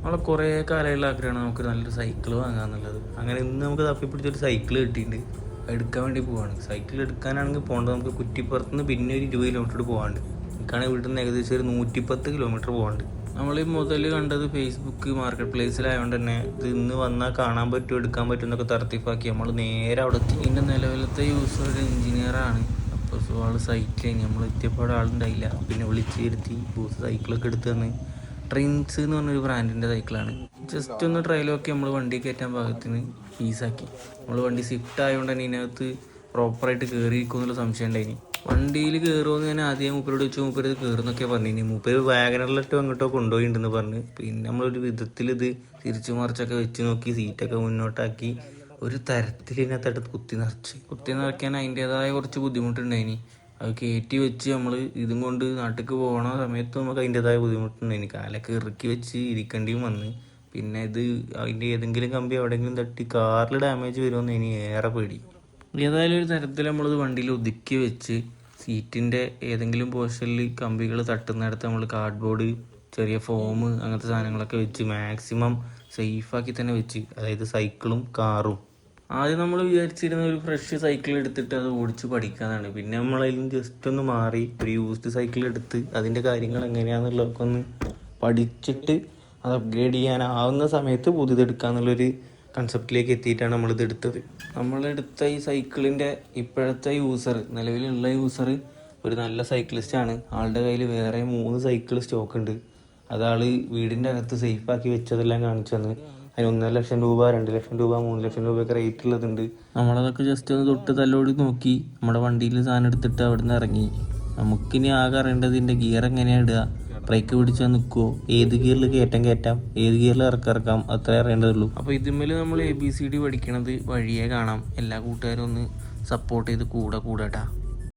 നമ്മളെ കുറേ കാലമായിട്ടുള്ള ആഗ്രഹമാണ് നമുക്ക് നല്ലൊരു സൈക്കിൾ വാങ്ങാന്നുള്ളത്. അങ്ങനെ ഇന്ന് നമുക്ക് തപ്പിപ്പിടിച്ചൊരു സൈക്കിൾ കിട്ടിയിട്ടുണ്ട്. എടുക്കാൻ വേണ്ടി പോവാണ്. സൈക്കിൾ എടുക്കാനാണെങ്കിൽ പോകേണ്ടത് നമുക്ക് കുറ്റിപ്പുറത്തുനിന്ന് പിന്നെ ഒരു 20 കിലോമീറ്റർ പോകാണ്ട്. എനിക്കാണെങ്കിൽ വീട്ടിൽ നിന്ന് ഏകദേശം ഒരു 110 കിലോമീറ്റർ പോകാണ്ട്. നമ്മൾ ഈ മുതൽ കണ്ടത് ഫേസ്ബുക്ക് മാർക്കറ്റ് പ്ലേസിലായതുകൊണ്ട് തന്നെ ഇത് ഇന്ന് വന്നാൽ കാണാൻ പറ്റുമോ എടുക്കാൻ പറ്റുമോ എന്നൊക്കെ തർത്തിപ്പാക്കി നമ്മൾ നേരെ അവിടെ എത്തി. ഇതിൻ്റെ നിലവിലത്തെ യൂസർ ഒരു എഞ്ചിനീയറാണ്. അപ്പോൾ ആൾ സൈക്കിൾ കഴിഞ്ഞ് നമ്മൾ എത്തിയപ്പോൾ ആളുണ്ടായില്ല. പിന്നെ വിളിച്ച് വരുത്തി സൈക്കിളൊക്കെ എടുത്ത് തന്ന്. ട്രിൻസ് എന്ന് പറഞ്ഞൊരു ബ്രാൻഡിൻ്റെ സൈക്കിളാണ്. ജസ്റ്റ് ഒന്ന് ട്രയലൊക്കെ നമ്മൾ വണ്ടി കയറ്റാൻ പാകത്തിന് പീസാക്കി. നമ്മൾ വണ്ടി സ്വിഫ്റ്റ് ആയതുകൊണ്ട് തന്നെ ഇതിനകത്ത് പ്രോപ്പറായിട്ട് കയറിയിരിക്കും എന്നുള്ള സംശയം ഉണ്ടായിനി. വണ്ടിയിൽ കയറുമെന്ന് ഞാൻ ആദ്യം മൂപ്പരോട് വെച്ച് മൂപ്പര് ഇത് കയറുന്നൊക്കെ പറഞ്ഞു. മൂപ്പര് വാഗനറിലിട്ടോ അങ്ങോട്ടോ കൊണ്ടുപോയിട്ടുണ്ടെന്ന് പറഞ്ഞ്. പിന്നെ നമ്മളൊരു വിധത്തിൽ ഇത് തിരിച്ചു മറിച്ചൊക്കെ വെച്ച് നോക്കി സീറ്റൊക്കെ മുന്നോട്ടാക്കി ഒരു തരത്തിൽ ഇതിനകത്തായിട്ട് കുത്തി നിറയ്ക്കാൻ അതിൻ്റേതായ കുറച്ച് ബുദ്ധിമുട്ടുണ്ടായിനി. അത് കയറ്റി വെച്ച് നമ്മൾ ഇതും കൊണ്ട് നാട്ടിലേക്ക് പോകണ സമയത്ത് നമുക്ക് അതിൻ്റേതായ ബുദ്ധിമുട്ടുണ്ടായിനി. കാലൊക്കെ ഇറുക്കി വെച്ച് ഇരിക്കേണ്ടിയും വന്ന്. പിന്നെ ഇത് അതിൻ്റെ ഏതെങ്കിലും കമ്പി എവിടെയെങ്കിലും തട്ടി കാറിൽ ഡാമേജ് വരുമെന്ന് ഇനി ഏറെ പേടി. ഏതായാലും ഒരു തരത്തിൽ നമ്മളിത് വണ്ടിയിൽ ഒതുക്കി വെച്ച് സീറ്റിൻ്റെ ഏതെങ്കിലും പോർഷനിൽ കമ്പികൾ തട്ടുന്നിടത്ത് നമ്മൾ കാർഡ്ബോർഡ്, ചെറിയ ഫോം അങ്ങനത്തെ സാധനങ്ങളൊക്കെ വെച്ച് മാക്സിമം സേഫാക്കി തന്നെ വെച്ച്, അതായത് സൈക്കിളും കാറും. ആദ്യം നമ്മൾ വിചാരിച്ചിരുന്ന ഒരു ഫ്രഷ് സൈക്കിൾ എടുത്തിട്ട് അത് ഓടിച്ച് പഠിക്കാനാണ്. പിന്നെ നമ്മളതിലും ജസ്റ്റ് ഒന്ന് മാറി ഒരു യൂസ്ഡ് സൈക്കിൾ എടുത്ത് അതിൻ്റെ കാര്യങ്ങൾ എങ്ങനെയാണെന്നുള്ളതൊക്കെ ഒന്ന് പഠിച്ചിട്ട് അത് അപ്ഗ്രേഡ് ചെയ്യാനാവുന്ന സമയത്ത് പുതിയതെടുക്കാന്നുള്ളൊരു കൺസെപ്റ്റിലേക്ക് എത്തിയിട്ടാണ് നമ്മളിത് എടുത്തത്. നമ്മളെടുത്ത ഈ സൈക്കിളിൻ്റെ ഇപ്പോഴത്തെ യൂസർ, നിലവിലുള്ള യൂസർ ഒരു നല്ല സൈക്കിളിസ്റ്റാണ്. ആളുടെ കയ്യിൽ വേറെ 3 സൈക്കിൾ സ്റ്റോക്ക് ഉണ്ട്. അതാൾ വീടിൻ്റെ അകത്ത് സേഫാക്കി വെച്ചതെല്ലാം കാണിച്ചു തന്ന്. അതിന് 1.5 ലക്ഷം രൂപ, 2 ലക്ഷം രൂപ, 3 ലക്ഷം രൂപയൊക്കെ റേറ്റ് ഉള്ളതുണ്ട്. നമ്മളതൊക്കെ ജസ്റ്റ് ഒന്ന് തൊട്ട് തല്ലോടി നോക്കി നമ്മുടെ വണ്ടിയിൽ സാധനം എടുത്തിട്ട് അവിടെ നിന്ന് ഇറങ്ങി. നമുക്കിനി ആകെ അറിയേണ്ടത് ഇതിൻ്റെ ഗിയർ എങ്ങനെയാണ് ഇടുക, ബ്രേക്ക് പിടിച്ചാൽ നിൽക്കുമോ, ഏത് ഗിയറിൽ കയറ്റാം, ഏത് ഗിയറിൽ ഇറക്കാം, അത്രേ അറിയേണ്ടതുള്ളൂ. അപ്പോൾ ഇതിന്മേൽ നമ്മൾ ABCD പഠിക്കണത് വഴിയേ കാണാം. എല്ലാ കൂട്ടുകാരും ഒന്ന് സപ്പോർട്ട് ചെയ്ത് കൂടാട്ടാ.